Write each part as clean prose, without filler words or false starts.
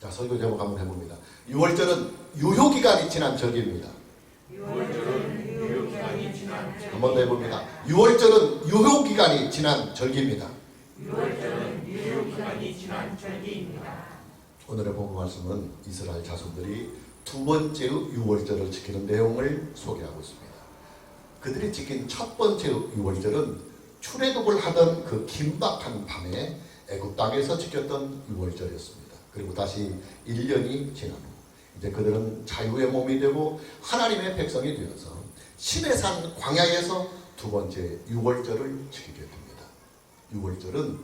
자, 설교 제목 한번 해봅니다. 6월절은 유효기간이 지난 절기입니다. 6월절은 유효기간이 지난 절기. 한 번 더 해봅니다. 6월절은 유효기간이 지난 절기입니다. 6월절은 유효기간이 지난 절기입니다. 오늘의 본문 말씀은 이스라엘 자손들이 두 번째의 6월절을 지키는 내용을 소개하고 있습니다. 그들이 지킨 첫 번째 6월절은 출애굽을 하던 그 긴박한 밤에 애굽 땅에서 지켰던 6월절이었습니다. 그리고 다시 1년이 지난 후 이제 그들은 자유의 몸이 되고 하나님의 백성이 되어서 시내산 광야에서 두 번째 6월절을 지키게 됩니다. 6월절은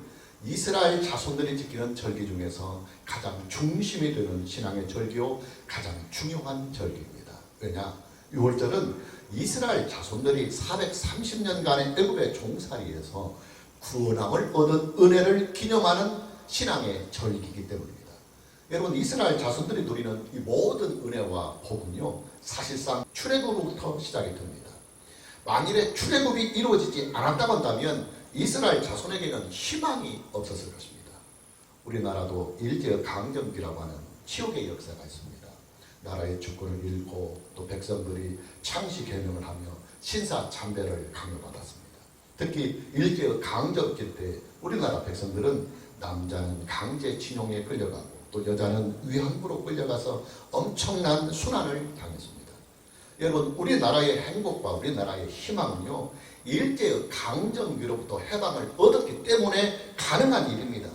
이스라엘 자손들이 지키는 절기 중에서 가장 중심이 되는 신앙의 절기요 가장 중요한 절기입니다. 왜냐? 6월절은 이스라엘 자손들이 430년간의 애굽의 종살이에서 구원함을 얻은 은혜를 기념하는 신앙의 절기이기 때문입니다. 여러분, 이스라엘 자손들이 누리는 이 모든 은혜와 복은요 사실상 출애굽으로부터 시작이 됩니다. 만일에 출애굽이 이루어지지 않았다고 한다면 이스라엘 자손에게는 희망이 없었을 것입니다. 우리나라도 일제 강점기라고 하는 치욕의 역사가 있습니다. 나라의 주권을 잃고 또 백성들이 창시 개명을 하며 신사 참배를 강요받았습니다. 특히 일제 강점기 때 우리나라 백성들은 남자는 강제 친용에 끌려가고 또 여자는 위안부로 끌려가서 엄청난 순환을 당했습니다. 여러분, 우리나라의 행복과 우리나라의 희망은요 일제의 강점기로부터 해방을 얻었기 때문에 가능한 일입니다.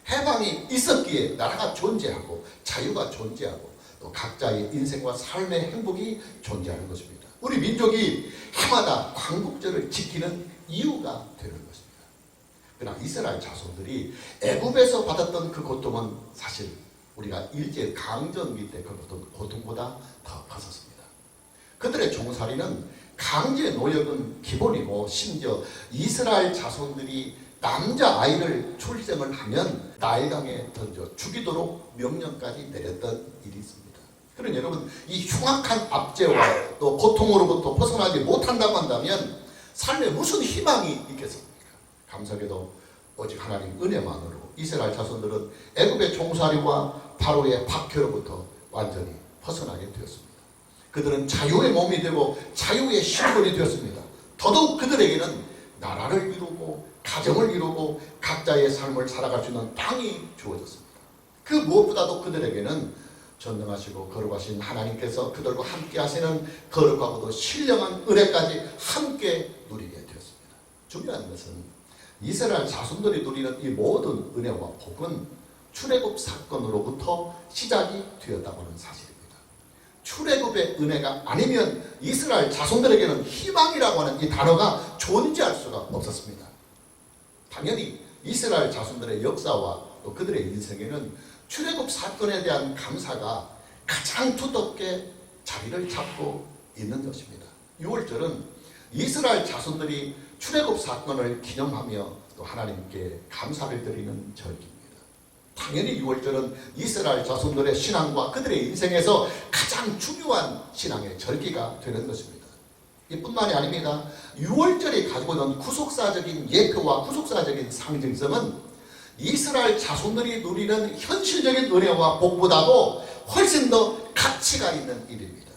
해방이 있었기에 나라가 존재하고 자유가 존재하고 또 각자의 인생과 삶의 행복이 존재하는 것입니다. 우리 민족이 해마다 광복절을 지키는 이유가 되는 것입니다. 그러나 이스라엘 자손들이 애굽에서 받았던 그 고통은 사실 우리가 일제 강점기 때 그 고통보다 더 컸었습니다. 그들의 종살이는 강제 노역은 기본이고 심지어 이스라엘 자손들이 남자아이를 출생을 하면 나일강에 던져 죽이도록 명령까지 내렸던 일이 있습니다. 그럼 여러분, 이 흉악한 압제와 또 고통으로부터 벗어나지 못한다고 한다면 삶에 무슨 희망이 있겠습니까? 감사하게도 오직 하나님 은혜만으로 이스라엘 자손들은 애굽의 종살이와 바로의 박해로부터 완전히 벗어나게 되었습니다. 그들은 자유의 몸이 되고 자유의 신분이 되었습니다. 더더욱 그들에게는 나라를 이루고 가정을 이루고 각자의 삶을 살아갈 수 있는 땅이 주어졌습니다. 그 무엇보다도 그들에게는 전능하시고 거룩하신 하나님께서 그들과 함께 하시는 거룩하고도 신령한 은혜까지 함께 누리게 되었습니다. 중요한 것은 이스라엘 자손들이 누리는 이 모든 은혜와 복은 출애굽 사건으로부터 시작이 되었다고 하는 사실입니다. 출애굽의 은혜가 아니면 이스라엘 자손들에게는 희망이라고 하는 이 단어가 존재할 수가 없었습니다. 당연히 이스라엘 자손들의 역사와 또 그들의 인생에는 출애굽 사건에 대한 감사가 가장 두텁게 자리를 잡고 있는 것입니다. 6월절은 이스라엘 자손들이 출애굽 사건을 기념하며 또 하나님께 감사를 드리는 절기입니다. 당연히 6월절은 이스라엘 자손들의 신앙과 그들의 인생에서 가장 중요한 신앙의 절기가 되는 것입니다. 이뿐만이 아닙니다. 6월절이 가지고 있는 구속사적인 예표와 구속사적인 상징성은 이스라엘 자손들이 누리는 현실적인 은혜와 복보다도 훨씬 더 가치가 있는 일입니다.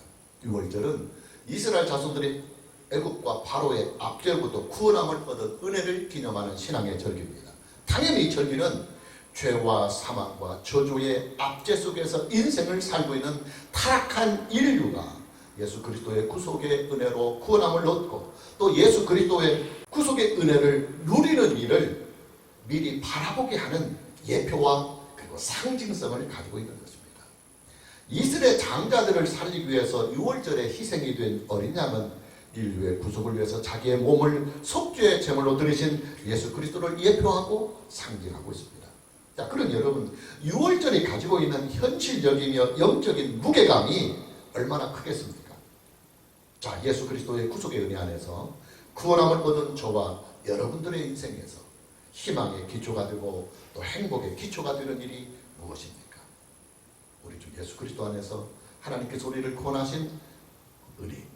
6월절은 이스라엘 자손들이 애굽과 바로의 압제로부터 구원함을 얻은 은혜를 기념하는 신앙의 절기입니다. 당연히 이 절기는 죄와 사망과 저주의 압제 속에서 인생을 살고 있는 타락한 인류가 예수 그리스도의 구속의 은혜로 구원함을 얻고 또 예수 그리스도의 구속의 은혜를 누리는 일을 미리 바라보게 하는 예표와 그리고 상징성을 가지고 있는 것입니다. 이스라엘 장자들을 살리기 위해서 6월절에 희생이 된 어린 양은 인류의 구속을 위해서 자기의 몸을 속죄의 제물로 드리신 예수 그리스도를 예표하고 상징하고 있습니다. 자, 그럼 여러분, 6월절이 가지고 있는 현실적이며 영적인 무게감이 얼마나 크겠습니까? 자, 예수 그리스도의 구속의 은혜 안에서 구원함을 얻은 저와 여러분들의 인생에서 희망의 기초가 되고 또 행복의 기초가 되는 일이 무엇입니까? 우리 주 예수 그리스도 안에서 하나님께서 우리를 구원하신 은혜입니다.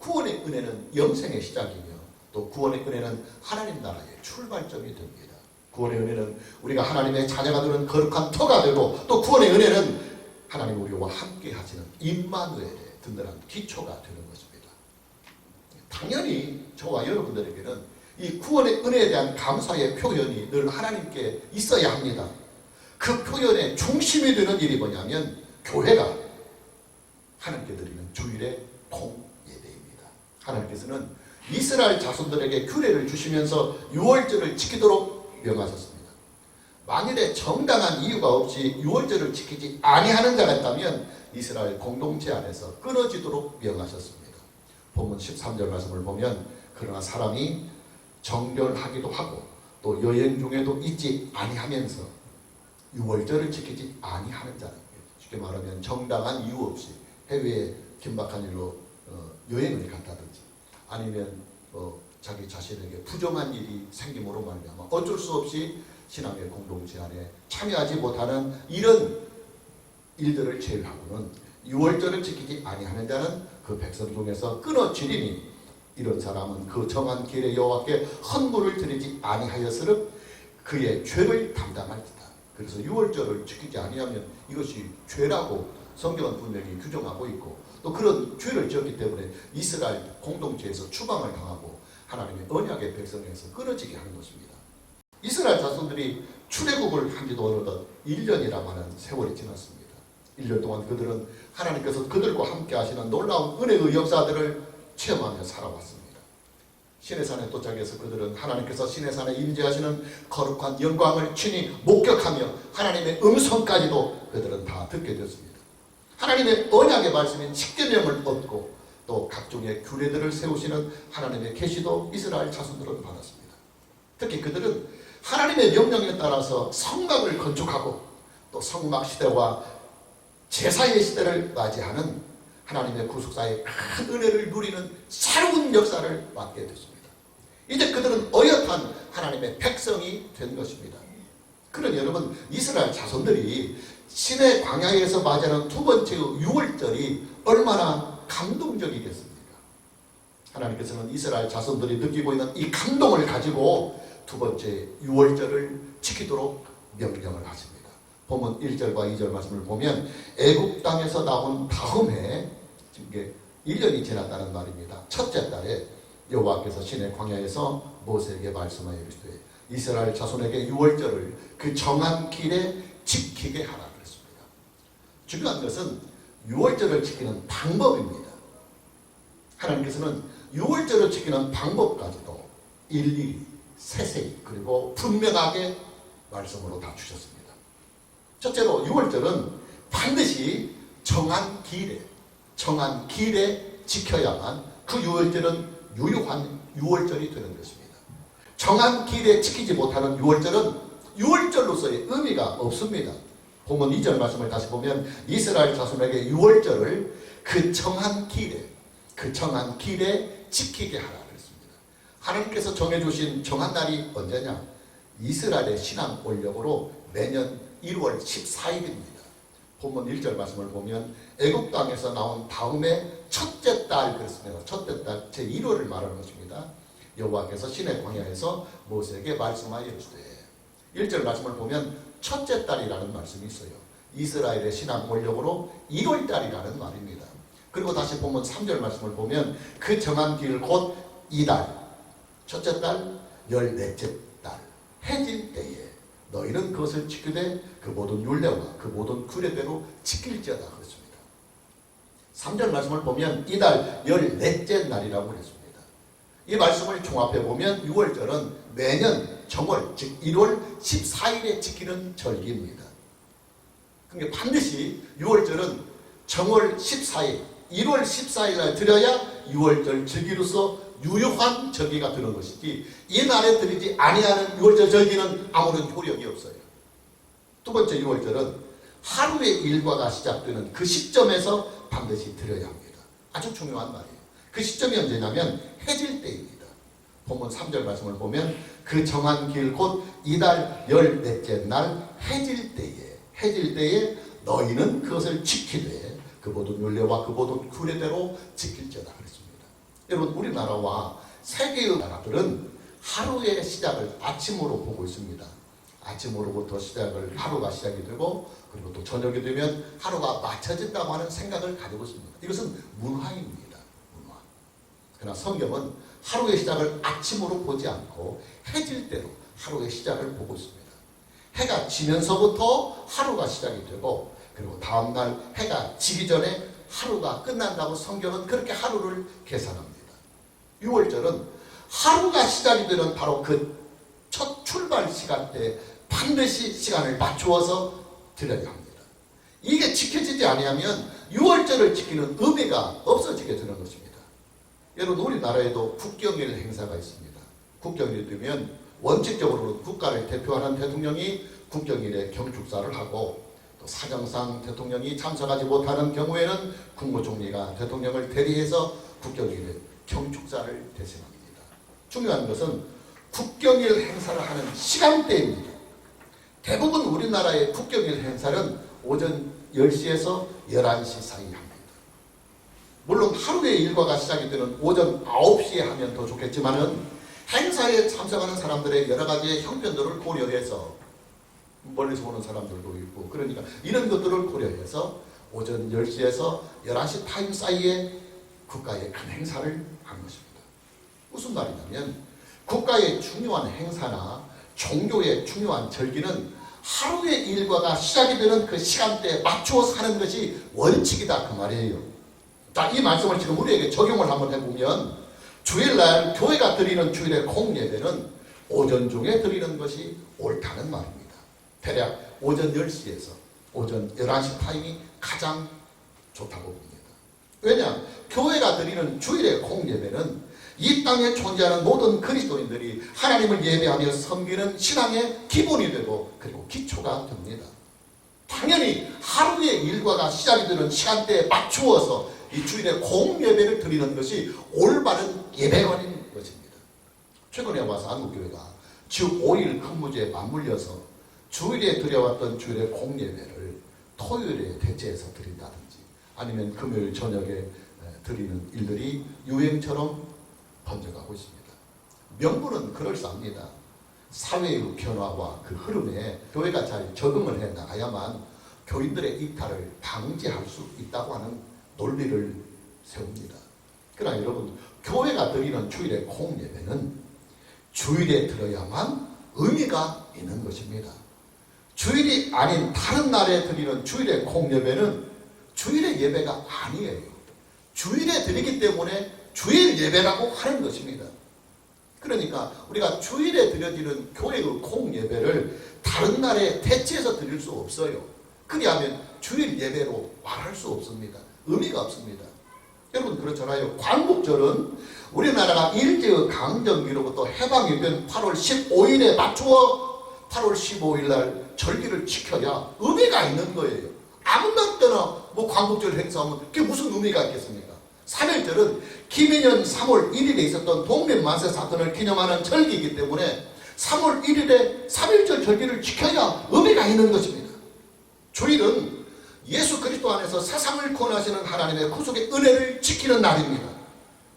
구원의 은혜는 영생의 시작이며 또 구원의 은혜는 하나님 나라의 출발점이 됩니다. 구원의 은혜는 우리가 하나님의 자녀가 되는 거룩한 터가 되고, 또 구원의 은혜는 하나님 우리와 함께 하시는 임마누엘의 든든한 기초가 되는 것입니다. 당연히 저와 여러분들에게는 이 구원의 은혜에 대한 감사의 표현이 늘 하나님께 있어야 합니다. 그 표현의 중심이 되는 일이 뭐냐면 교회가 하나님께 드리는 주일의 공예배입니다. 하나님께서는 이스라엘 자손들에게 규례를 주시면서 유월절을 지키도록 명하셨습니다. 만일에 정당한 이유가 없이 유월절을 지키지 아니하는 자가 있다면 이스라엘 공동체 안에서 끊어지도록 명하셨습니다. 본문 13절 말씀을 보면 그러나 사람이 정결하기도 하고 또 여행 중에도 있지 아니하면서 유월절을 지키지 아니하는 자는, 쉽게 말하면 정당한 이유 없이 해외에 긴박한 일로 여행을 갔다든지 아니면 자기 자신에게 부정한 일이 생김으로 말미암아 어쩔 수 없이 신앙의 공동체 안에 참여하지 못하는 이런 일들을 제외하고는 유월절을 지키지 아니하는 자는 그 백성 중에서 끊어지리니 이런 사람은 그 정한 길에 여호와께 헌물을 드리지 아니하였으므로 그의 죄를 담당할지다. 그래서 유월절을 지키지 아니하면 이것이 죄라고 성경은 분명히 규정하고 있고, 또 그런 죄를 지었기 때문에 이스라엘 공동체에서 추방을 당하고 하나님의 언약의 백성에서 끊어지게 하는 것입니다. 이스라엘 자손들이 출애굽을 한 지도 어느덧 1년이라고 하는 세월이 지났습니다. 1년 동안 그들은 하나님께서 그들과 함께 하시는 놀라운 은혜의 역사들을 체험하며 살아왔습니다. 시내산에 도착해서 그들은 하나님께서 시내산에 임재하시는 거룩한 영광을 친히 목격하며 하나님의 음성까지도 그들은 다 듣게 되었습니다. 하나님의 언약의 말씀인 십계명을 얻고 또 각종의 규례들을 세우시는 하나님의 계시도 이스라엘 자손들은 받았습니다. 특히 그들은 하나님의 명령에 따라서 성막을 건축하고 또 성막 시대와 제사의 시대를 맞이하는 하나님의 구속사의 큰 은혜를 누리는 새로운 역사를 맞게 됐습니다. 이제 그들은 어엿한 하나님의 백성이 된 것입니다. 그러니 여러분, 이스라엘 자손들이 시내 광야에서 맞이하는 두 번째 유월절이 얼마나 감동적이겠습니까? 하나님께서는 이스라엘 자손들이 느끼고 있는 이 감동을 가지고 두 번째 유월절을 지키도록 명령을 하십니다. 본문 1절과 2절 말씀을 보면 애굽 땅에서 나온 다음 해, 지금 이게 1년이 지났다는 말입니다. 첫째 달에 여호와께서 시내 광야에서 모세에게 말씀하여 이르시되 이스라엘 자손에게 유월절을 그 정한 길에 지키게 하라 그랬습니다. 중요한 것은 유월절을 지키는 방법입니다. 하나님께서는 유월절을 지키는 방법까지도 일일이 세세히 그리고 분명하게 말씀으로 다 주셨습니다. 첫째로 유월절은 반드시 정한 길에 지켜야만 그 유월절은 유효한 유월절이 되는 것입니다. 정한 길에 지키지 못하는 유월절은 유월절로서의 의미가 없습니다. 본문 2절 말씀을 다시 보면 이스라엘 자손에게 유월절을 그 정한 길에 지키게 하라 그랬습니다. 하나님께서 정해주신 정한 날이 언제냐? 이스라엘의 신앙 올력으로 매년 1월 14일입니다. 본문 1절 말씀을 보면 애굽 땅에서 나온 다음에 첫째 달 그랬습니다. 첫째 달 제1월을 말하는 것입니다. 여호와께서 시내 광야에서 모세에게 말씀하여 이르시되 1절 말씀을 보면 첫째 달이라는 말씀이 있어요. 이스라엘의 신앙 올력으로 1월 달이라는 말입니다. 그리고 다시 본문 3절 말씀을 보면 그 정한 길 곧 이달, 첫째 달, 14째 달 해질 때에 너희는 그것을 지키되 그 모든 율례와 그 모든 규례대로 지킬지어다 그랬습니다. 3절 말씀을 보면 이달 14째 날이라고 그랬습니다. 이 말씀을 종합해 보면 유월절은 매년 정월 즉 1월 14일에 지키는 절기입니다. 그러니까 반드시 유월절은 정월 14일 1월 14일 날 드려야 유월절 절기로서 유효한 절기가 되는 것이지 이 날에 드리지 아니하는 유월절 절기는 아무런 효력이 없어요. 두 번째 유월절은 하루의 일과가 시작되는 그 시점에서 반드시 드려야 합니다. 아주 중요한 말이에요. 그 시점이 언제냐면 해질 때입니다. 본문 3절 말씀을 보면 그 정한 길 곧 이달 14째 날 해질 때에 너희는 그것을 지키되 그 모든 율례와 그 모든 규례대로 지킬지어다 그랬습니다. 여러분, 우리나라와 세계의 나라들은 하루의 시작을 아침으로 보고 있습니다. 아침으로부터 하루가 시작이 되고 그리고 또 저녁이 되면 하루가 맞춰진다고 하는 생각을 가지고 있습니다. 이것은 문화입니다. 문화. 그러나 성경은 하루의 시작을 아침으로 보지 않고 해질 대로 하루의 시작을 보고 있습니다. 해가 지면서부터 하루가 시작이 되고 그리고 다음날 해가 지기 전에 하루가 끝난다고 성경은 그렇게 하루를 계산합니다. 유월절은 하루가 시작이 되는 바로 그 첫 출발 시간대에 반드시 시간을 맞추어서 드려야 합니다. 이게 지켜지지 아니하면 유월절을 지키는 의미가 없어지게 되는 것입니다. 여러분 우리나라에도 국경일 행사가 있습니다. 국경일이 되면 원칙적으로 국가를 대표하는 대통령이 국경일에 경축사를 하고 또 사정상 대통령이 참석하지 못하는 경우에는 국무총리가 대통령을 대리해서 국경일에 경축사를 대신합니다. 중요한 것은 국경일 행사를 하는 시간대입니다. 대부분 우리나라의 국경일 행사는 오전 10시에서 11시 사이 합니다. 물론 하루의 일과가 시작이 되는 오전 9시에 하면 더 좋겠지만은 행사에 참석하는 사람들의 여러 가지의 형편들을 고려해서 멀리서 오는 사람들도 있고 그러니까 이런 것들을 고려해서 오전 10시에서 11시 타임 사이에 국가의 큰 행사를 한 것입니다. 무슨 말이냐면 국가의 중요한 행사나 종교의 중요한 절기는 하루의 일과가 시작이 되는 그 시간대에 맞추어서 하는 것이 원칙이다 그 말이에요. 자, 이 말씀을 지금 우리에게 적용을 한번 해보면 주일날 교회가 드리는 주일의 공예배는 오전 중에 드리는 것이 옳다는 말입니다. 대략 오전 10시에서 오전 11시 타임이 가장 좋다고 봅니다. 왜냐? 교회가 드리는 주일의 공예배는 이 땅에 존재하는 모든 그리스도인들이 하나님을 예배하며 섬기는 신앙의 기본이 되고 그리고 기초가 됩니다. 당연히 하루의 일과가 시작이 되는 시간대에 맞추어서 이 주일의 공예배를 드리는 것이 올바른 예배관인 것입니다. 최근에 와서 한국교회가 주 5일 근무제에 맞물려서 주일에 드려왔던 주일의 공예배를 토요일에 대체해서 드린다든지 아니면 금요일 저녁에 드리는 일들이 유행처럼 번져가고 있습니다. 명분은 그럴싸합니다. 사회의 변화와 그 흐름에 교회가 잘 적응을 해 나가야만 교인들의 이탈을 방지할 수 있다고 하는 논리를 세웁니다. 그러나 여러분 교회가 드리는 주일의 공예배는 주일에 드려야만 의미가 있는 것입니다. 주일이 아닌 다른 날에 드리는 주일의 공예배는 주일의 예배가 아니에요. 주일에 드리기 때문에 주일 예배라고 하는 것입니다. 그러니까 우리가 주일에 드려지는 교회의 공예배를 다른 날에 대체해서 드릴 수 없어요. 그리하면 주일 예배로 말할 수 없습니다. 의미가 없습니다. 여러분 그렇잖아요. 광복절은 우리나라가 일제의 강점기로부터 해방이 된 8월 15일에 맞추어 8월 15일 날 절기를 지켜야 의미가 있는 거예요. 아무 날 때나 뭐 광복절 행사하면 그게 무슨 의미가 있겠습니까? 3.1절은 김인현 3월 1일에 있었던 동맹만세 사건을 기념하는 절기이기 때문에 3월 1일에 3.1절 절기를 지켜야 의미가 있는 것입니다. 주일은 예수 그리스도 안에서 세상을 구원하시는 하나님의 구속의 은혜를 지키는 날입니다.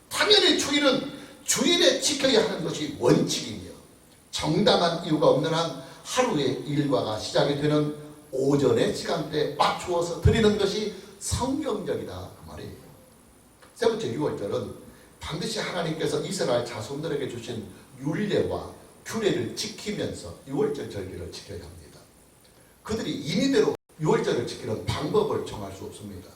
당연히 주일은 주일에 지켜야 하는 것이 원칙이며 정당한 이유가 없는 한 하루의 일과가 시작이 되는 오전의 시간대에 맞추어서 드리는 것이 성경적이다 그 말이에요. 세 번째 유월절은 반드시 하나님께서 이스라엘 자손들에게 주신 율례와 규례를 지키면서 유월절 절기를 지켜야 합니다. 그들이 임의대로 유월절을 지키는 방법을 정할 수 없습니다.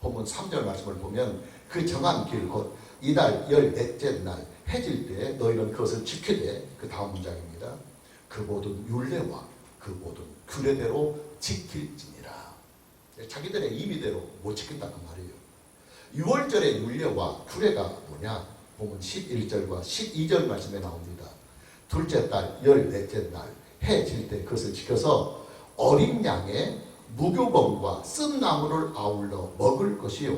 본문 3절 말씀을 보면 그 정한 길 곧 이달 14째 날 해질 때 너희는 그것을 지키되 그 다음 문장입니다. 그 모든 율례와 그 모든 규례대로 지킬지니라. 자기들의 임의대로 못 지킨다는 말이에요. 6월절의 율례와 규례가 뭐냐? 보면 11절과 12절 말씀에 나옵니다. 둘째 달 14째 날 해 질 때 그것을 지켜서 어린 양의 무교범과 쓴 나무를 아울러 먹을 것이요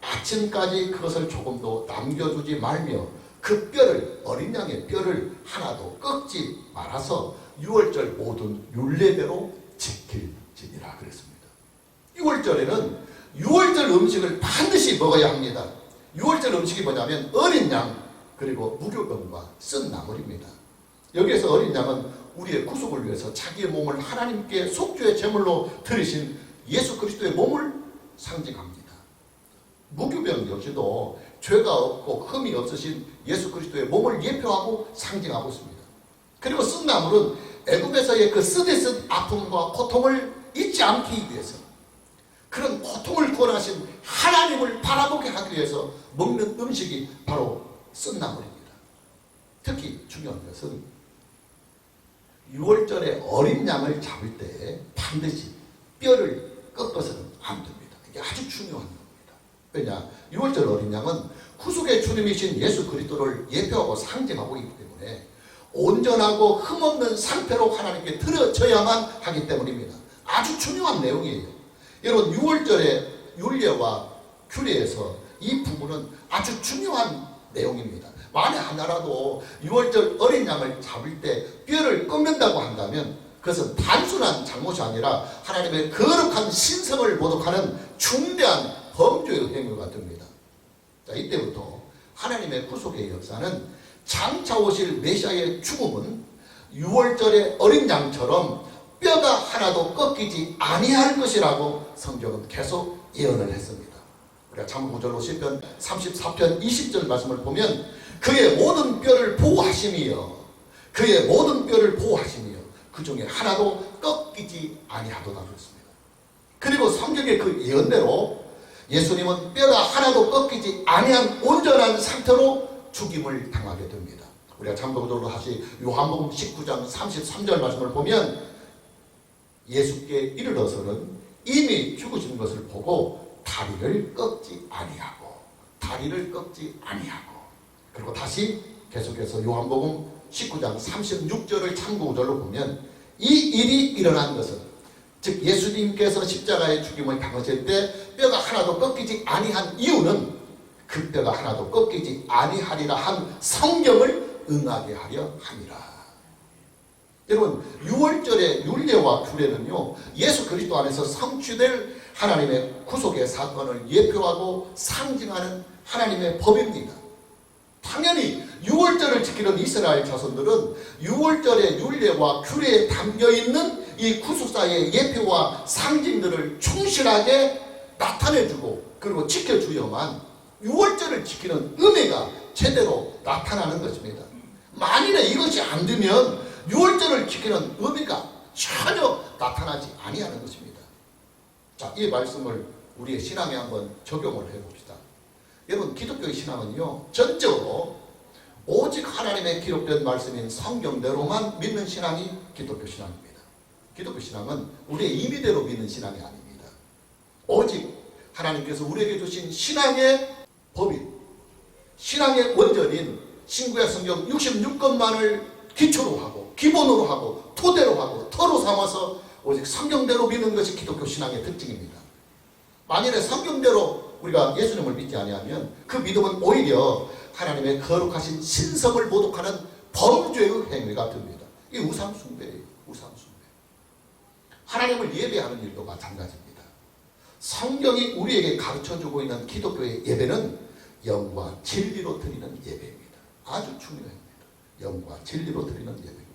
아침까지 그것을 조금도 남겨두지 말며 그 뼈를 어린 양의 뼈를 하나도 꺾지 말아서 6월절 모든 율례대로 지킬지니라 그랬습니다. 6월절에는 6월절 음식을 반드시 먹어야 합니다. 6월절 음식이 뭐냐면 어린 양 그리고 무교병과 쓴 나물입니다. 여기에서 어린 양은 우리의 구속을 위해서 자기의 몸을 하나님께 속죄의 제물로 드리신 예수 그리스도의 몸을 상징합니다. 무교병 역시도 죄가 없고 흠이 없으신 예수 그리스도의 몸을 예표하고 상징하고 있습니다. 그리고 쓴나물은 애굽에서의 그 쓰디쓴 아픔과 고통을 잊지 않기 위해서, 그런 고통을 구원하신 하나님을 바라보게 하기 위해서 먹는 음식이 바로 쓴나물입니다. 특히 중요한 것은 6월절에 어린 양을 잡을 때 반드시 뼈를 꺾어서는 안 됩니다. 이게 아주 중요한 겁니다. 왜냐? 6월절 어린 양은 구속의 주님이신 예수 그리스도를 예표하고 상징하고 있기 때문에 온전하고 흠없는 상태로 하나님께 드려져야만 하기 때문입니다. 아주 중요한 내용이에요. 여러분, 6월절의 율례와 규례에서 이 부분은 아주 중요한 내용입니다. 만에 하나라도 6월절 어린 양을 잡을 때 뼈를 꺾는다고 한다면 그것은 단순한 잘못이 아니라 하나님의 거룩한 신성을 모독하는 중대한 범죄의 행위가 됩니다. 자, 이때부터 하나님의 구속의 역사는 장차 오실 메시아의 죽음은 6월절의 어린 양처럼 뼈가 하나도 꺾이지 아니할 것이라고 성경은 계속 예언을 했습니다. 우리가 참고절로 시편 34편 20절 말씀을 보면 그의 모든 뼈를 보호하심이여, 그의 모든 뼈를 보호하심이여, 그 중에 하나도 꺾이지 아니하도다 그랬습니다. 그리고 성경의 그 예언대로 예수님은 뼈가 하나도 꺾이지 아니한 온전한 상태로 죽임을 당하게 됩니다. 우리가 참고적으로 다시 요한복음 19장 33절 말씀을 보면 예수께 이르러서는 이미 죽으신 것을 보고 다리를 꺾지 아니하고, 다리를 꺾지 아니하고, 그리고 다시 계속해서 요한복음 19장 36절을 참고절로 보면 이 일이 일어난 것은, 즉 예수님께서 십자가의 죽임을 당하실 때 뼈가 하나도 꺾이지 아니한 이유는 그 뼈가 하나도 꺾이지 아니하리라 한 성경을 응하게 하려 함이라. 여러분, 6월절의 율례와 규례는요, 예수 그리스도 안에서 성취될 하나님의 구속의 사건을 예표하고 상징하는 하나님의 법입니다. 당연히 6월절을 지키는 이스라엘 자손들은 6월절의 율례와 규례에 담겨있는 이 구속사의 예표와 상징들을 충실하게 나타내주고 그리고 지켜주어야만 6월절을 지키는 의미가 제대로 나타나는 것입니다. 만일에 이것이 안 되면 6월절을 지키는 의미가 전혀 나타나지 아니하는 것입니다. 자, 이 말씀을 우리의 신앙에 한번 적용을 해봅시다. 여러분, 기독교의 신앙은요, 전적으로 오직 하나님의 기록된 말씀인 성경대로만 믿는 신앙이 기독교 신앙입니다. 기독교 신앙은 우리의 임의대로 믿는 신앙이 아닙니다. 오직 하나님께서 우리에게 주신 신앙의 법인, 신앙의 원전인 신구약 성경 66권만을 기초로 하고 기본으로 하고 토대로 하고 터로 삼아서 오직 성경대로 믿는 것이 기독교 신앙의 특징입니다. 만일에 성경대로 우리가 예수님을 믿지 아니하면 그 믿음은 오히려 하나님의 거룩하신 신성을 모독하는 범죄의 행위가 됩니다. 이 우상숭배예요. 우상숭배. 하나님을 예배하는 일도 마찬가지입니다. 성경이 우리에게 가르쳐주고 있는 기독교의 예배는 영과 진리로 드리는 예배입니다. 아주 중요합니다. 영과 진리로 드리는 예배입니다.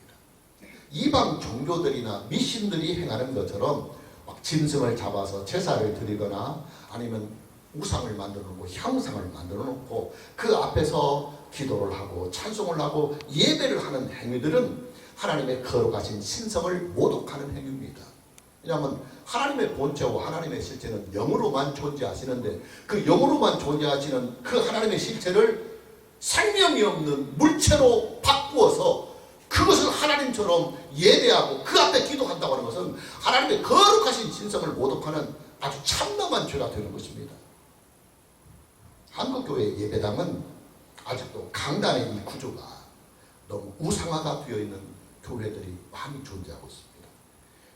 이방 종교들이나 미신들이 행하는 것처럼 막 짐승을 잡아서 제사를 드리거나 아니면 우상을 만들어 놓고 형상을 만들어 놓고 그 앞에서 기도를 하고 찬송을 하고 예배를 하는 행위들은 하나님의 거룩하신 신성을 모독하는 행위입니다. 왜냐하면 하나님의 본체와 하나님의 실체는 영으로만 존재하시는데 그 영으로만 존재하시는 그 하나님의 실체를 생명이 없는 물체로 바꾸어서 그것을 하나님처럼 예배하고 그 앞에 기도한다고 하는 것은 하나님의 거룩하신 신성을 모독하는 아주 참담한 죄가 되는 것입니다. 한국교회 예배당은 아직도 강단의 이 구조가 너무 우상화가 되어 있는 교회들이 많이 존재하고 있습니다.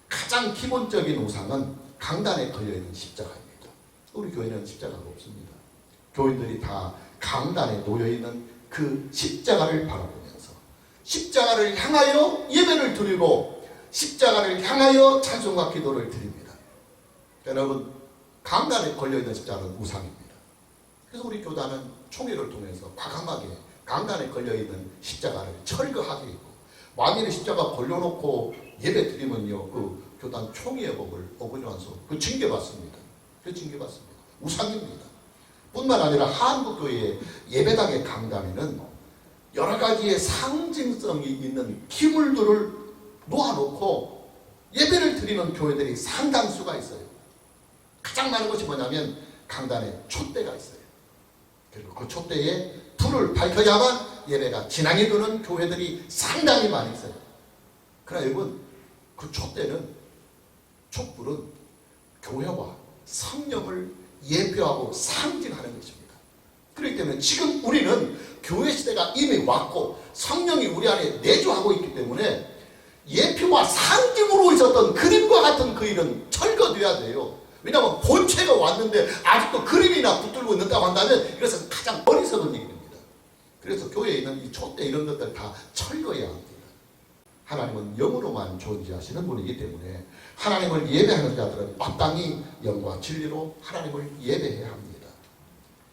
가장 기본적인 우상은 강단에 걸려있는 십자가입니다. 우리 교회는 십자가가 없습니다. 교인들이 다 강단에 놓여있는 그 십자가를 바라보면서 십자가를 향하여 예배를 드리고 십자가를 향하여 찬송과 기도를 드립니다. 여러분, 강단에 걸려있는 십자가는 우상입니다. 그래서 우리 교단은 총회를 통해서 과감하게 강단에 걸려있는 십자가를 철거하게 했고 만일에 십자가 걸려놓고 예배 드리면요, 그 교단 총의의 법을 어기면서 그 징계받습니다. 그 징계받습니다. 우상입니다. 뿐만 아니라 한국교회의 예배당의 강단에는 여러 가지의 상징성이 있는 기물들을 놓아놓고 예배를 드리는 교회들이 상당수가 있어요. 가장 많은 것이 뭐냐면 강단에 촛대가 있어요. 그리고 그 촛대에 불을 밝혀야만 예배가 진앙이 되는 교회들이 상당히 많이 있어요. 그러나 여러분, 그 촛불은 교회와 성령을 예표하고 상징하는 것입니다. 그렇기 때문에 지금 우리는 교회 시대가 이미 왔고 성령이 우리 안에 내주하고 있기 때문에 예표와 상징으로 있었던 그림과 같은 그 일은 철거돼야 돼요. 왜냐하면 본체가 왔는데 아직도 그림이나 붙들고 있는다고 한다면 이것은 가장 어리석은 일입니다. 그래서 교회에 있는 이 촛대 이런 것들 다 철거해야 합니다. 하나님은 영으로만 존재하시는 분이기 때문에 하나님을 예배하는 자들은 마땅히 영과 진리로 하나님을 예배해야 합니다.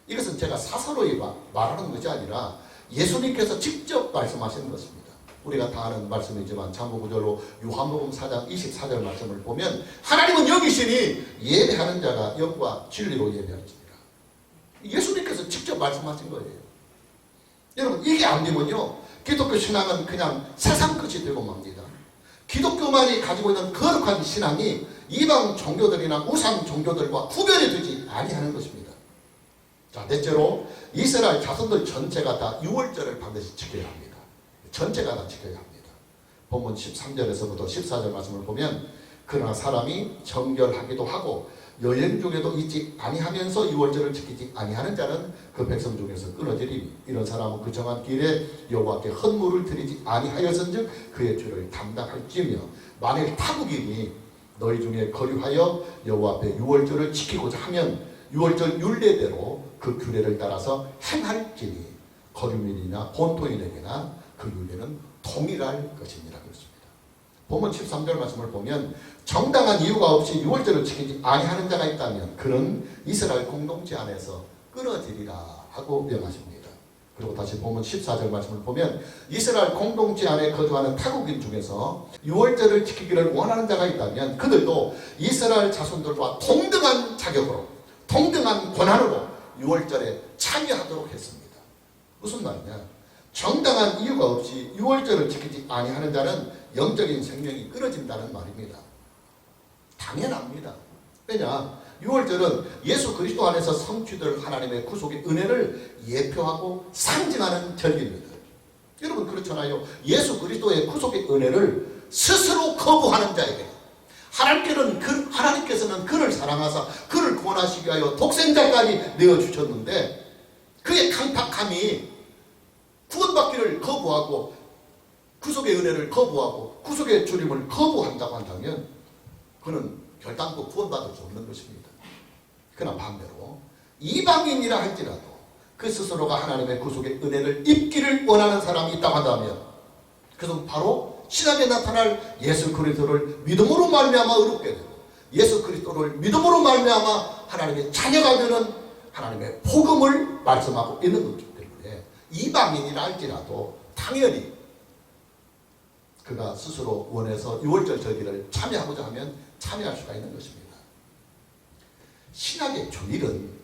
이것은 제가 사사로이 말하는 것이 아니라 예수님께서 직접 말씀하시는 것입니다. 우리가 다 아는 말씀이지만 참고구절로 요한복음 4장 24절 말씀을 보면 하나님은 영이시니 예배하는 자가 영과 진리로 예배할지니라. 예수님께서 직접 말씀하신 거예요. 여러분, 이게 안 되면요, 기독교 신앙은 그냥 세상 끝이 되고 맙니다. 기독교만이 가지고 있는 거룩한 신앙이 이방 종교들이나 우상 종교들과 구별이 되지 아니하는 것입니다. 자, 넷째로 이스라엘 자손들 전체가 다 유월절을 반드시 지켜야 합니다. 전체가 다 지켜야 합니다. 본문 13절에서부터 14절 말씀을 보면 그러나 사람이 정결하기도 하고 여행 중에도 잊지 아니하면서 유월절을 지키지 아니하는 자는 그 백성 중에서 끊어지리니 이런 사람은 그 정한 길에 여호와께 헌물을 드리지 아니하였은즉 그의 죄를 담당할지며 만일 타국인이 너희 중에 거류하여 여호와 앞에 유월절을 지키고자 하면 유월절 율례대로 그 규례를 따라서 행할지니 거류민이나 본토인에게나 그 율례는 동일할 것이니라 그렇습니다. 본문 13절 말씀을 보면 정당한 이유가 없이 유월절을 지키지 아니하는 자가 있다면 그는 이스라엘 공동체 안에서 끊어지리라 하고 명하십니다. 그리고 다시 본문 14절 말씀을 보면 이스라엘 공동체 안에 거주하는 타국인 중에서 유월절을 지키기를 원하는 자가 있다면 그들도 이스라엘 자손들과 동등한 자격으로 동등한 권한으로 유월절에 참여하도록 했습니다. 무슨 말이냐? 정당한 이유가 없이 유월절을 지키지 아니하는 자는 영적인 생명이 끊어진다는 말입니다. 당연합니다. 왜냐? 유월절은 예수 그리스도 안에서 성취될 하나님의 구속의 은혜를 예표하고 상징하는 절기입니다. 여러분 그렇잖아요. 예수 그리스도의 구속의 은혜를 스스로 거부하는 자에게 하나님께서는 그를 사랑하사 그를 구원하시기 위하여 독생자까지 내어주셨는데 그의 강팍함이 구원받기를 거부하고 구속의 은혜를 거부하고 구속의 주님을 거부한다고 한다면 그는 결단코 구원받을 수 없는 것입니다. 그러나 반대로 이방인이라 할지라도 그 스스로가 하나님의 구속의 은혜를 입기를 원하는 사람이 있다고 한다면 그것은 바로 신약에 나타날 예수 그리스도를 믿음으로 말미암아 의롭게 되고 예수 그리스도를 믿음으로 말미암아 하나님의 자녀가 되는 하나님의 복음을 말씀하고 있는 것이기 때문에 이방인이라 할지라도 당연히 그가 스스로 원해서 유월절 절기를 참여하고자 하면 참여할 수가 있는 것입니다. 신학의 주일은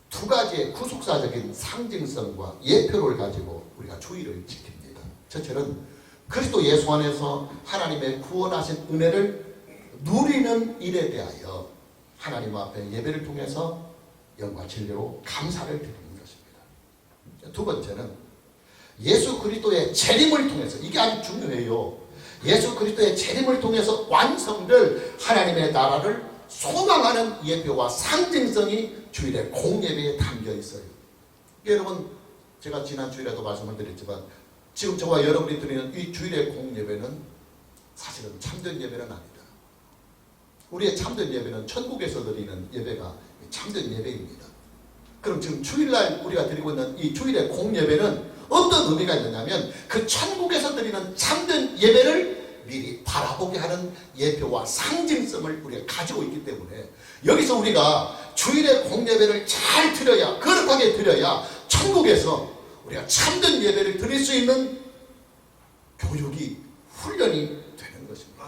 두 가지의 구속사적인 상징성과 예표를 가지고 우리가 주일을 지킵니다. 첫째는 그리스도 예수 안에서 하나님의 구원하신 은혜를 누리는 일에 대하여 하나님 앞에 예배를 통해서 영과 진리로 감사를 드리는 것입니다. 두 번째는 예수 그리스도의 재림을 통해서 이게 아주 중요해요. 예수 그리스도의 재림을 통해서 완성될 하나님의 나라를 소망하는 예표와 상징성이 주일의 공예배에 담겨 있어요. 여러분 제가 지난 주일에도 말씀을 드렸지만 지금 저와 여러분이 드리는 이 주일의 공예배는 사실은 참된 예배는 아니다. 우리의 참된 예배는 천국에서 드리는 예배가 참된 예배입니다. 그럼 지금 주일날 우리가 드리고 있는 이 주일의 공예배는 어떤 의미가 있느냐면 그 천국에서 드리는 참된 예배를 미리 바라보게 하는 예표와 상징성을 우리가 가지고 있기 때문에 여기서 우리가 주일의 공예배를 잘 드려야 거룩하게 드려야 천국에서 우리가 참된 예배를 드릴 수 있는 교육이 훈련이 되는 것입니다.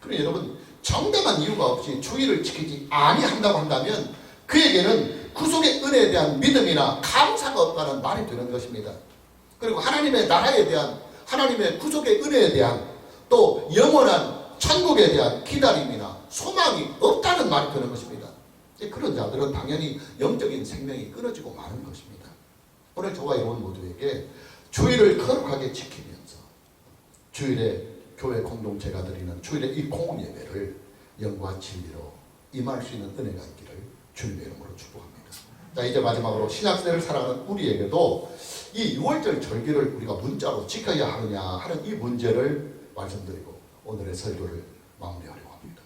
그러니 여러분 정당한 이유가 없이 주의를 지키지 아니한다고 한다면 그에게는 구속의 은혜에 대한 믿음이나 감사가 없다는 말이 되는 것입니다. 그리고 하나님의 나라에 대한 하나님의 구속의 은혜에 대한 또 영원한 천국에 대한 기다림이나 소망이 없다는 말이 되는 것입니다. 그런 자들은 당연히 영적인 생명이 끊어지고 마는 것입니다. 오늘 저와 여러분 모두에게 주일을 거룩하게 지키면서 주일에 교회 공동체가 드리는 주일의 이 공헌 예배를 영과 진리로 임할 수 있는 은혜가 있기를 주님의 이름으로 축복합니다. 자, 이제 마지막으로 신약세를 살아가는 우리에게도 이 6월절 절기를 우리가 문자로 지켜야 하느냐 하는 이 문제를 말씀드리고 오늘의 설교를 마무리하려고 합니다.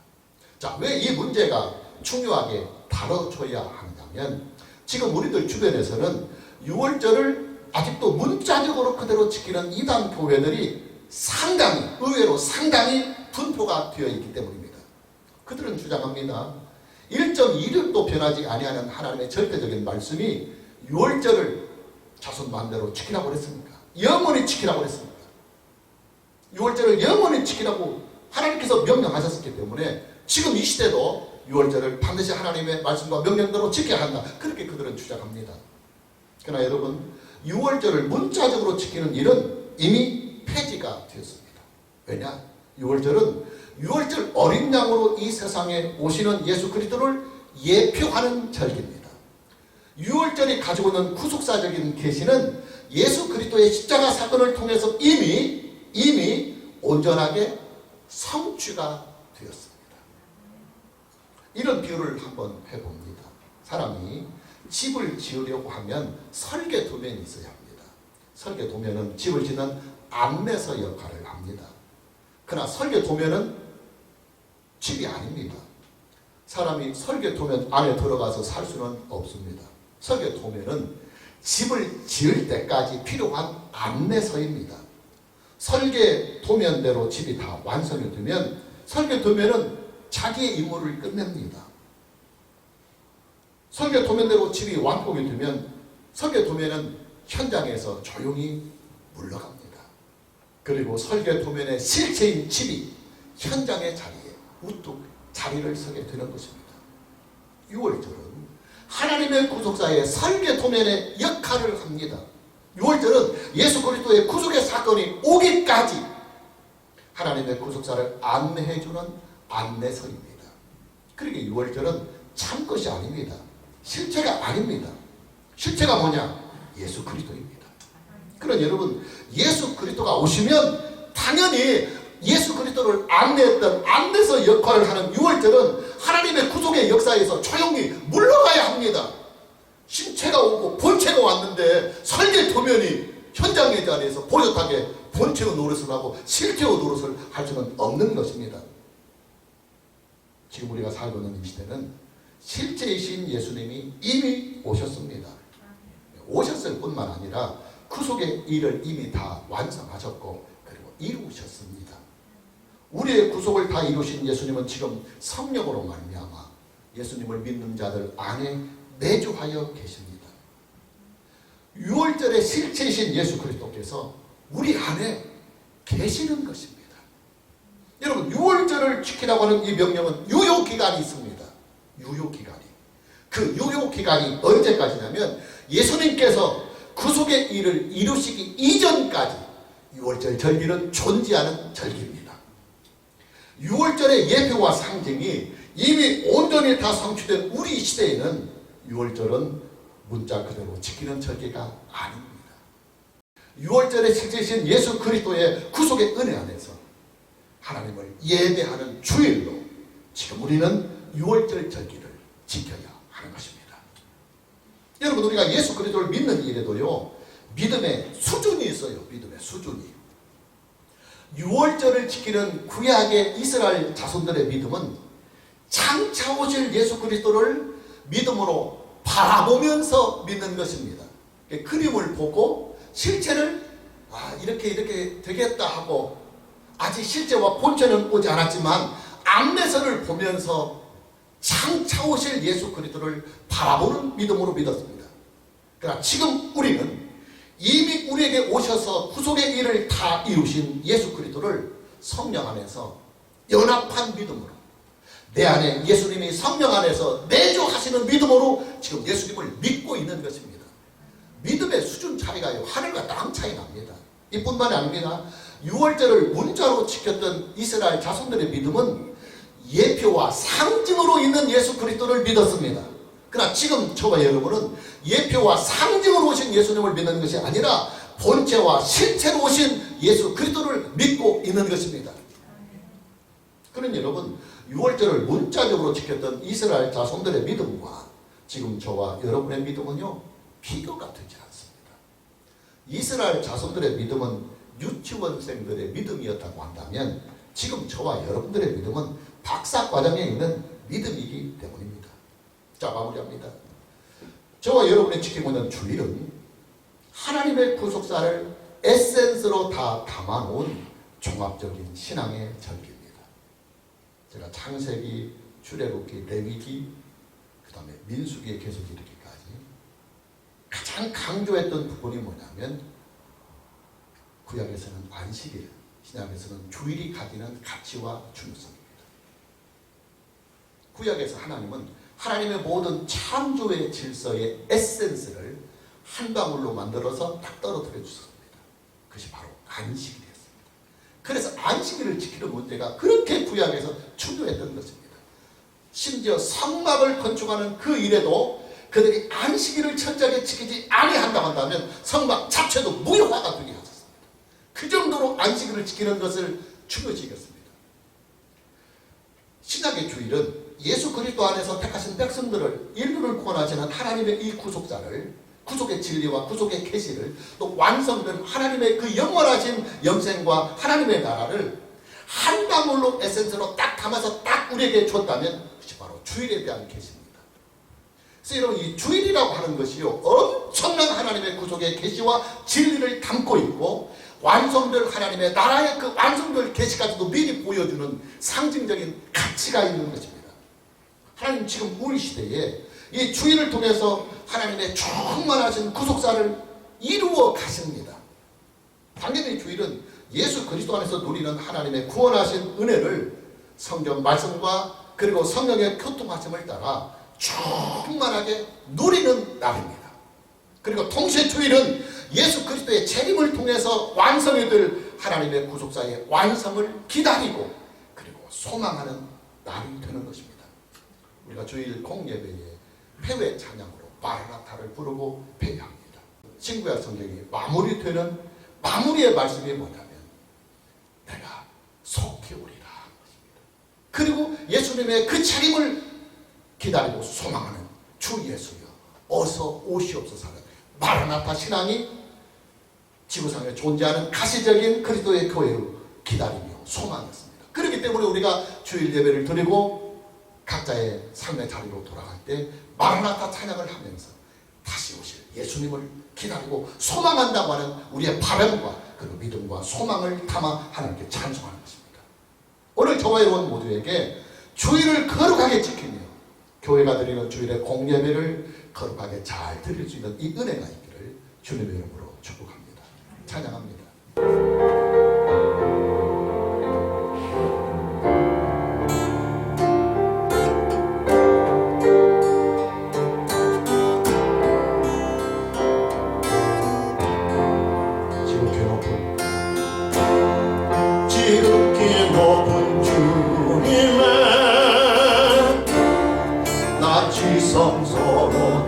자, 왜 이 문제가 중요하게 다뤄줘야 하느냐면 지금 우리들 주변에서는 6월절을 아직도 문자적으로 그대로 지키는 이단 교회들이 상당히 의외로 상당히 분포가 되어 있기 때문입니다. 그들은 주장합니다. 1.1도 변하지 아니하는 하나님의 절대적인 말씀이 6월절을 자손 마음대로 지키라고 그랬습니까? 영원히 지키라고 그랬습니까? 6월절을 영원히 지키라고 하나님께서 명령하셨기 때문에 지금 이 시대도 6월절을 반드시 하나님의 말씀과 명령대로 지켜야 한다. 그렇게 그들은 주장합니다. 그러나 여러분 6월절을 문자적으로 지키는 일은 이미 폐지가 되었습니다. 왜냐? 6월절 어린 양으로 이 세상에 오시는 예수 그리스도를 예표하는 절기입니다. 6월절이 가지고 있는 구속사적인 계시는 예수 그리스도의 십자가 사건을 통해서 이미 온전하게 성취가 되었습니다. 이런 비유를 한번 해봅니다. 사람이 집을 지으려고 하면 설계도면이 있어야 합니다. 설계도면은 집을 짓는 안내서 역할을 합니다. 그러나 설계도면은 집이 아닙니다. 사람이 설계도면 안에 들어가서 살 수는 없습니다. 설계도면은 집을 지을 때까지 필요한 안내서입니다. 설계도면대로 집이 다 완성이 되면 설계도면은 자기의 임무를 끝냅니다. 설계도면대로 집이 완공이 되면 설계도면은 현장에서 조용히 물러갑니다. 그리고 설계도면의 실체인 집이 현장의 자리에 우뚝 자리를 서게 되는 것입니다. 6월절은 하나님의 구속사의 설계도면의 역할을 합니다. 6월절은 예수 그리스도의 구속의 사건이 오기까지 하나님의 구속사를 안내해주는 안내서입니다. 그러기에 6월절은 참 것이 아닙니다. 실체가 아닙니다. 실체가 뭐냐? 예수 그리스도입니다. 그러나 여러분 예수 그리스도가 오시면 당연히 예수 그리스도를 안내했던 안내서 역할을 하는 6월절은 하나님의 구속의 역사에서 조용히 물러가야 합니다. 신체가 오고 본체가 왔는데 설계도면이 현장의 자리에서 보젓하게 본체의 노릇을 하고 실제의 노릇을 할 수는 없는 것입니다. 지금 우리가 살고 있는 이 시대는 실제이신 예수님이 이미 오셨습니다. 오셨을 뿐만 아니라 구속의 일을 이미 다 완성하셨고 그리고 이루셨습니다. 우리의 구속을 다 이루신 예수님은 지금 성령으로 말미암아 예수님을 믿는 자들 안에 내주하여 계십니다. 6월절의 실체이신 예수 그리스도께서 우리 안에 계시는 것입니다. 여러분 6월절을 지키라고 하는 이 명령은 유효기간이 있습니다. 유효기간이. 그 유효기간이 언제까지냐면 예수님께서 구속의 일을 이루시기 이전까지 6월절 절기는 존재하는 절기입니다. 6월절의 예표와 상징이 이미 온전히 다 성취된 우리 시대에는 6월절은 문자 그대로 지키는 절기가 아닙니다. 6월절의 실제이신 예수 그리스도의 구속의 은혜 안에서 하나님을 예배하는 주일로 지금 우리는 6월절 절기를 지켜야 하는 것입니다. 여러분 우리가 예수 그리스도를 믿는 일에도요 믿음의 수준이 있어요. 믿음의 수준이. 6월절을 지키는 구약의 이스라엘 자손들의 믿음은 장차 오실 예수 그리스도를 믿음으로 바라보면서 믿는 것입니다. 그림을 보고 실체를 이렇게 되겠다 하고 아직 실제와 본체는 오지 않았지만 안내서를 보면서 장차 오실 예수 그리스도를 바라보는 믿음으로 믿었습니다. 그러나 지금 우리는 이미 우리에게 오셔서 구속의 일을 다 이루신 예수 그리스도를 성령 안에서 연합한 믿음으로, 내 안에 예수님이 성령 안에서 내주하시는 믿음으로 지금 예수님을 믿고 있는 것입니다. 믿음의 수준 차이가요, 하늘과 땅 차이 납니다. 이뿐만이 아닙니다. 유월절을 문자로 지켰던 이스라엘 자손들의 믿음은 예표와 상징으로 있는 예수 그리스도를 믿었습니다. 그러나 지금 저와 여러분은 예표와 상징으로 오신 예수님을 믿는 것이 아니라 본체와 실체로 오신 예수 그리스도를 믿고 있는 것입니다. 그러니 여러분, 유월절을 문자적으로 지켰던 이스라엘 자손들의 믿음과 지금 저와 여러분의 믿음은요, 비교가 되지 않습니다. 이스라엘 자손들의 믿음은 유치원생들의 믿음이었다고 한다면 지금 저와 여러분들의 믿음은 박사과정에 있는 믿음이기 때문입니다. 자, 마무리합니다. 저와 여러분이 지키고 있는 주일은 하나님의 구속사를 에센스로 다 담아놓은 종합적인 신앙의 절기입니다. 제가 창세기, 출애굽기, 레위기, 그 다음에 민수기에 계속 이르기까지 가장 강조했던 부분이 뭐냐면 구약에서는 안식일, 신약에서는 주일이 가지는 가치와 중요성입니다. 구약에서 하나님은 하나님의 모든 창조의 질서의 에센스를 한 방울로 만들어서 딱 떨어뜨려 주셨습니다. 그것이 바로 안식일이었습니다. 그래서 안식일을 지키는 문제가 그렇게 구약에서 중요했던 것입니다. 심지어 성막을 건축하는 그 일에도 그들이 안식일을 철저하게 지키지 아니한다고 한다면 성막 자체도 무효화가 되게 하셨습니다. 그 정도로 안식일을 지키는 것을 중요시 여겼습니다. 신약의 주일은 예수 그리스도 안에서 택하신 백성들을, 인류를 구원하시는 하나님의 이 구속자를, 구속의 진리와 구속의 계시를, 또 완성된 하나님의 그 영원하신 영생과 하나님의 나라를 한 방울로 에센스로 딱 담아서 딱 우리에게 줬다면 그것이 바로 주일에 대한 계시입니다. 그래서 여러분, 이 주일이라고 하는 것이요, 엄청난 하나님의 구속의 계시와 진리를 담고 있고 완성될 하나님의 나라의 그 완성될 계시까지도 미리 보여주는 상징적인 가치가 있는 것입니다. 하나님 지금 우리 시대에 이 주일을 통해서 하나님의 충만하신 구속사를 이루어 가십니다. 당연히 주일은 예수 그리스도 안에서 누리는 하나님의 구원하신 은혜를 성경 말씀과 그리고 성령의 교통하심을 따라 충만하게 누리는 날입니다. 그리고 동시에 주일은 예수 그리스도의 재림을 통해서 완성이 될 하나님의 구속사의 완성을 기다리고 그리고 소망하는 날이 되는 것입니다. 우리가 주일 공예배에 패회 찬양으로 마라나타를 부르고 배회합니다. 신구약 성경이 마무리되는 마무리의 말씀이 뭐냐면 내가 속히 오리라 것입니다. 그리고 예수님의 그 재림을 기다리고 소망하는 주 예수여 어서 오시옵소서 하는 마라나타 신앙이 지구상에 존재하는 가시적인 그리스도의 교회를 기다리며 소망했습니다. 그렇기 때문에 우리가 주일 예배를 드리고 각자의 삶의 자리로 돌아갈 때 마라나타 찬양을 하면서 다시 오실 예수님을 기다리고 소망한다고 하는 우리의 바람과 그리고 믿음과 소망을 담아 하나님께 찬송하는 것입니다. 오늘 저와 여러분 모두에게 주일을 거룩하게 지키며 교회가 드리는 주일의 공예배를 거룩하게 잘 드릴 수 있는 이 은혜가 있기를 주님의 이름으로 축복합니다. 찬양합니다. 지극히 높은 주님의 나 지성소로